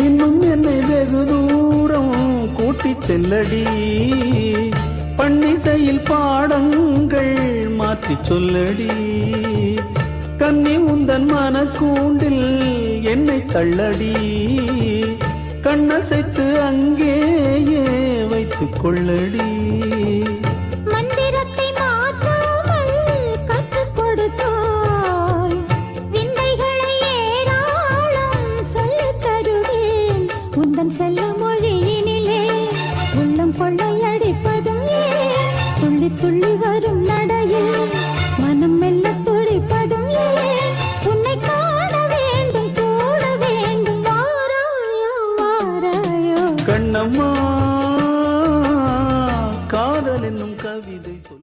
இன்னும் என்னை வெகு தூரம் கூட்டி செல்லடி, பன்னிசையில் பாடங்கள் மாற்றி சொல்லடி. கன்னி உந்தன் மனக்கூண்டில் என்னை தள்ளடி, கண்ணசைத்து அங்கேயே வைத்துக் கொள்ளடி. மந்திரத்தை மாற்றாமல் கற்றுக் கொடுத்தாய், விந்தைகளை ஏராளம் சொல்லித் தருவேன். உந்தன் செல்ல மொழியினிலே உள்ளம் கொள்ளையடிப்பதும் ஏன், துள்ளி துள்ளி வரும் நடையில் மனம் மெல்ல துடிப்பதும் ஏன். உன்னை காண வேண்டும், கூட வேண்டும், வாராயோ வாராயோ. கண்ணம்மா, காதல் என்னும் கவிதை சொல்.